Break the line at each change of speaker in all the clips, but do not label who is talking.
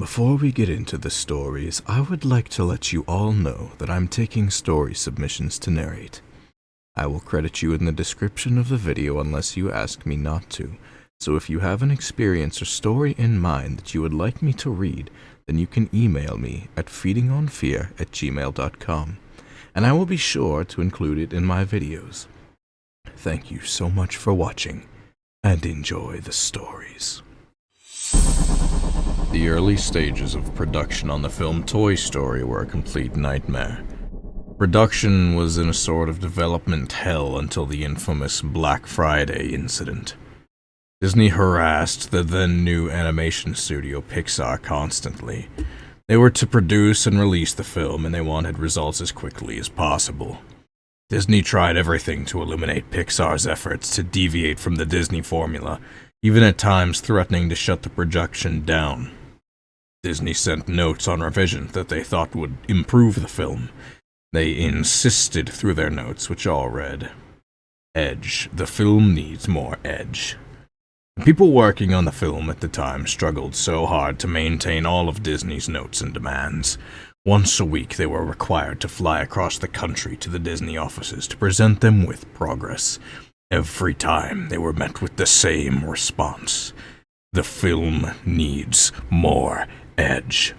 Before we get into the stories, I would like to let you all know that I'm taking story submissions to narrate. I will credit you in the description of the video unless you ask me not to, so if you have an experience or story in mind that you would like me to read, then you can email me at feedingonfear@gmail.com, and I will be sure to include it in my videos. Thank you so much for watching, and enjoy the stories. The early stages of production on the film Toy Story were a complete nightmare. Production was in a sort of development hell until the infamous Black Friday incident. Disney harassed the then new animation studio Pixar constantly. They were to produce and release the film, and they wanted results as quickly as possible. Disney tried everything to eliminate Pixar's efforts to deviate from the Disney formula, even at times threatening to shut the production down. Disney sent notes on revision that they thought would improve the film. They insisted through their notes, which all read, "Edge. The film needs more edge." People working on the film at the time struggled so hard to maintain all of Disney's notes and demands. Once a week, they were required to fly across the country to the Disney offices to present them with progress. Every time, they were met with the same response. The film needs more edge.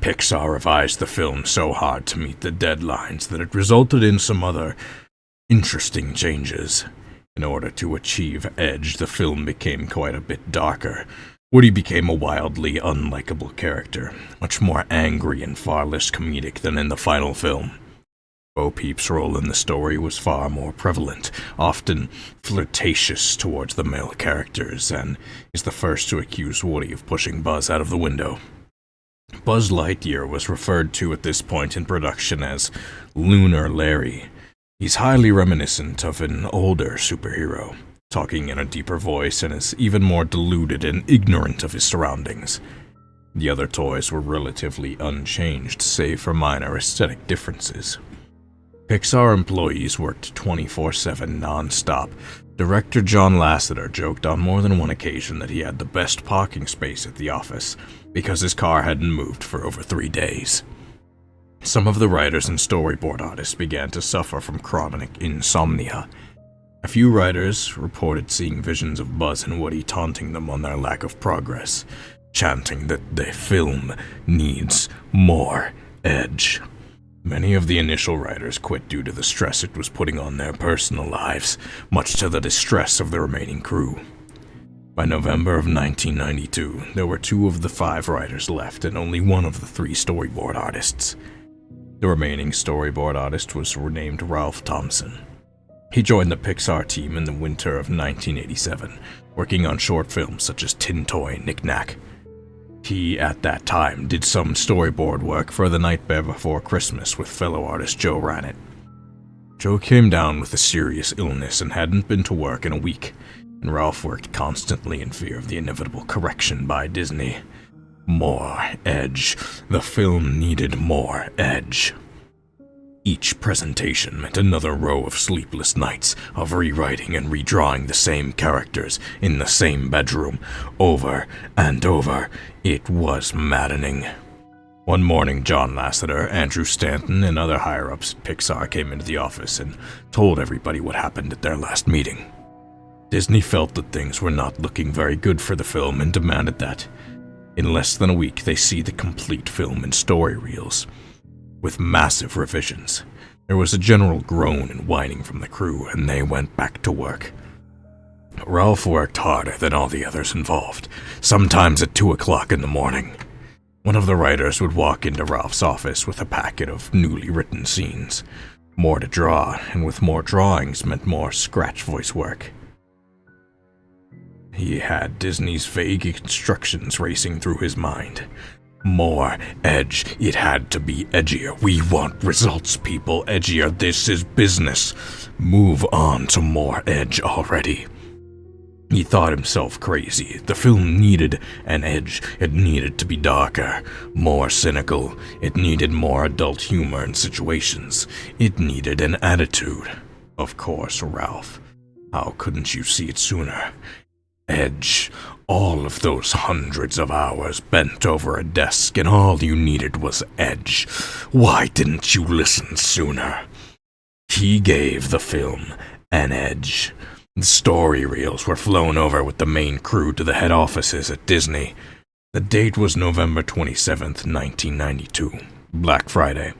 Pixar revised the film so hard to meet the deadlines that it resulted in some other interesting changes. In order to achieve edge, the film became quite a bit darker. Woody became a wildly unlikable character, much more angry and far less comedic than in the final film. Bo Peep's role in the story was far more prevalent, often flirtatious towards the male characters, and is the first to accuse Woody of pushing Buzz out of the window. Buzz Lightyear was referred to at this point in production as Lunar Larry. He's highly reminiscent of an older superhero, talking in a deeper voice and is even more deluded and ignorant of his surroundings. The other toys were relatively unchanged, save for minor aesthetic differences. Pixar employees worked 24/7 non-stop. Director John Lasseter joked on more than one occasion that he had the best parking space at the office because his car hadn't moved for over 3 days. Some of the writers and storyboard artists began to suffer from chronic insomnia. A few writers reported seeing visions of Buzz and Woody taunting them on their lack of progress, chanting that the film needs more edge. Many of the initial writers quit due to the stress it was putting on their personal lives, much to the distress of the remaining crew. By November of 1992, there were 2 of the 5 writers left and only 1 of the 3 storyboard artists. The remaining storyboard artist was named Ralph Thompson. He joined the Pixar team in the winter of 1987, working on short films such as Tin Toy Knick Knack. He, at that time, did some storyboard work for The Nightmare Before Christmas with fellow artist Joe Ranett. Joe came down with a serious illness and hadn't been to work in a week, and Ralph worked constantly in fear of the inevitable correction by Disney. More edge. The film needed more edge. Each presentation meant another row of sleepless nights of rewriting and redrawing the same characters in the same bedroom, over and over. It was maddening. One morning, John Lasseter, Andrew Stanton, and other higher-ups at Pixar came into the office and told everybody what happened at their last meeting. Disney felt that things were not looking very good for the film and demanded that, in less than a week, they see the complete film and story reels, with massive revisions. There was a general groan and whining from the crew, and they went back to work. Ralph worked harder than all the others involved, sometimes at 2 o'clock in the morning. One of the writers would walk into Ralph's office with a packet of newly written scenes. More to draw, and with more drawings meant more scratch voice work. He had Disney's vague instructions racing through his mind. More edge. It had to be edgier. We want results, people. Edgier. This is business. Move on to more edge already. He thought himself crazy. The film needed an edge. It needed to be darker, more cynical. It needed more adult humor in situations. It needed an attitude. Of course, Ralph. How couldn't you see it sooner? Edge. All of those hundreds of hours bent over a desk, and all you needed was edge. Why didn't you listen sooner? He gave the film an edge. The story reels were flown over with the main crew to the head offices at Disney. The date was November 27th, 1992, Black Friday.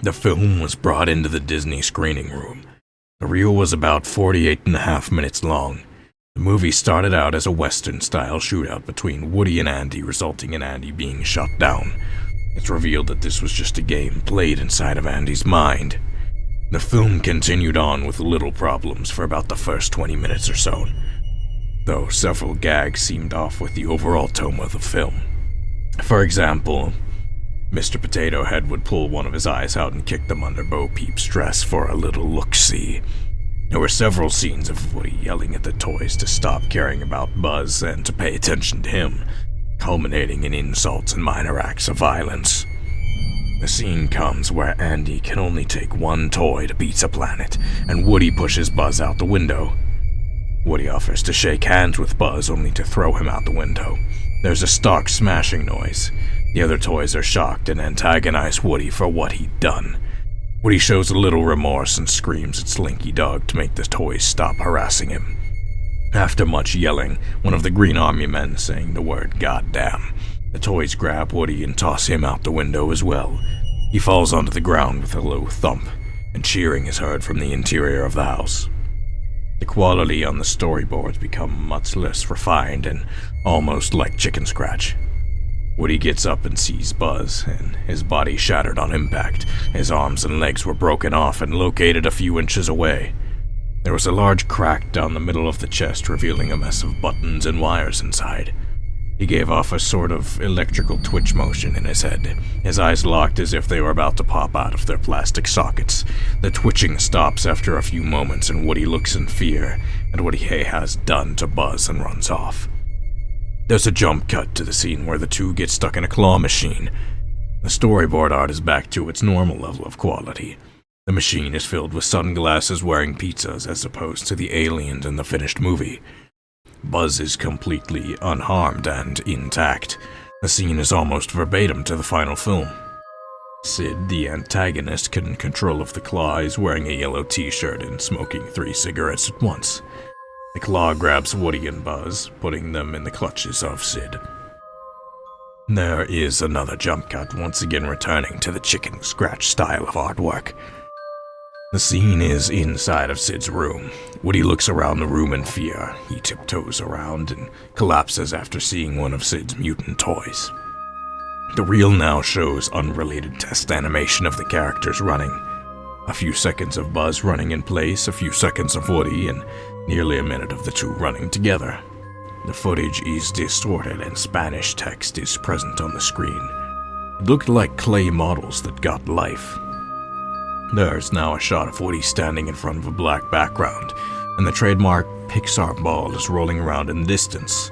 The film was brought into the Disney screening room. The reel was about 48.5 minutes long. The movie started out as a Western-style shootout between Woody and Andy, resulting in Andy being shot down. It's revealed that this was just a game played inside of Andy's mind. The film continued on with little problems for about the first 20 minutes or so, though several gags seemed off with the overall tone of the film. For example, Mr. Potato Head would pull one of his eyes out and kick them under Bo Peep's dress for a little look-see. There were several scenes of Woody yelling at the toys to stop caring about Buzz and to pay attention to him, culminating in insults and minor acts of violence. The scene comes where Andy can only take one toy to Pizza Planet, and Woody pushes Buzz out the window. Woody offers to shake hands with Buzz, only to throw him out the window. There's a stark smashing noise. The other toys are shocked and antagonize Woody for what he'd done. Woody shows a little remorse and screams at Slinky Dog to make the toys stop harassing him. After much yelling, one of the Green Army men saying the word "goddamn," the toys grab Woody and toss him out the window as well. He falls onto the ground with a low thump, and cheering is heard from the interior of the house. The quality on the storyboards become much less refined and almost like chicken scratch. Woody gets up and sees Buzz, and his body shattered on impact. His arms and legs were broken off and located a few inches away. There was a large crack down the middle of the chest, revealing a mess of buttons and wires inside. He gave off a sort of electrical twitch motion in his head. His eyes locked as if they were about to pop out of their plastic sockets. The twitching stops after a few moments, and Woody looks in fear at what he has done to Buzz and runs off. There's a jump cut to the scene where the two get stuck in a claw machine. The storyboard art is back to its normal level of quality. The machine is filled with sunglasses-wearing pizzas as opposed to the aliens in the finished movie. Buzz is completely unharmed and intact. The scene is almost verbatim to the final film. Sid, the antagonist in control of the claw, is wearing a yellow t-shirt and smoking 3 cigarettes at once. The claw grabs Woody and Buzz, putting them in the clutches of Sid. There is another jump cut, once again returning to the chicken scratch style of artwork. The scene is inside of Sid's room. Woody looks around the room in fear. He tiptoes around and collapses after seeing one of Sid's mutant toys. The reel now shows unrelated test animation of the characters running. A few seconds of Buzz running in place, a few seconds of Woody, and nearly a minute of the two running together. The footage is distorted and Spanish text is present on the screen. It looked like clay models that got life. There's now a shot of Woody standing in front of a black background, and the trademark Pixar ball is rolling around in the distance.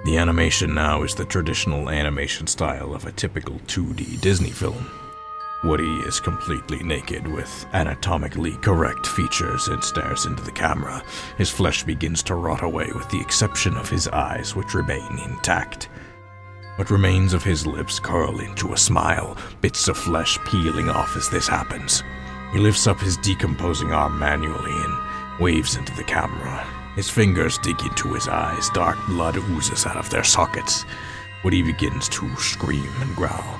The animation now is the traditional animation style of a typical 2D Disney film. Woody is completely naked with anatomically correct features and stares into the camera. His flesh begins to rot away with the exception of his eyes, which remain intact. What remains of his lips curl into a smile, bits of flesh peeling off as this happens. He lifts up his decomposing arm manually and waves into the camera. His fingers dig into his eyes, dark blood oozes out of their sockets. Woody begins to scream and growl.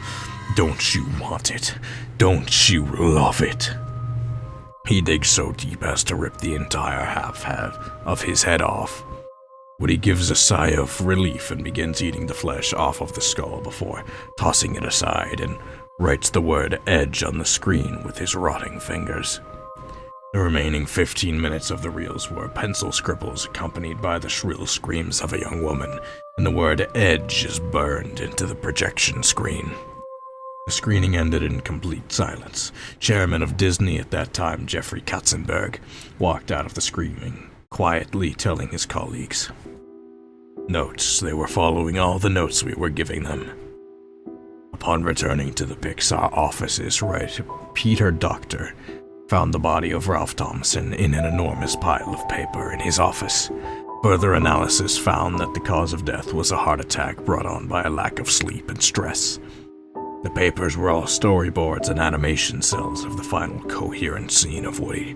Don't you want it? Don't you love it? He digs so deep as to rip the entire half of his head off. Woody gives a sigh of relief and begins eating the flesh off of the skull before tossing it aside and writes the word edge on the screen with his rotting fingers. The remaining 15 minutes of the reels were pencil scribbles accompanied by the shrill screams of a young woman, and the word edge is burned into the projection screen. The screening ended in complete silence. Chairman of Disney at that time, Jeffrey Katzenberg, walked out of the screening, quietly telling his colleagues, "Notes, they were following all the notes we were giving them." Upon returning to the Pixar offices, Peter Docter found the body of Ralph Thompson in an enormous pile of paper in his office. Further analysis found that the cause of death was a heart attack brought on by a lack of sleep and stress. The papers were all storyboards and animation cells of the final coherent scene of Woody.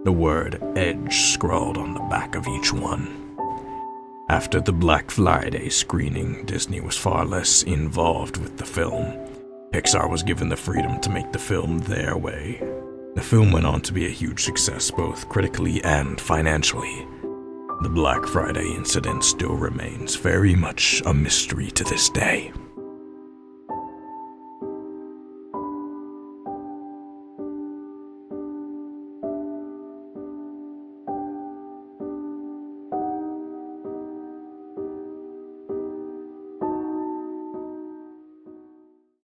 The word EDGE scrawled on the back of each one. After the Black Friday screening, Disney was far less involved with the film. Pixar was given the freedom to make the film their way. The film went on to be a huge success both critically and financially. The Black Friday incident still remains very much a mystery to this day.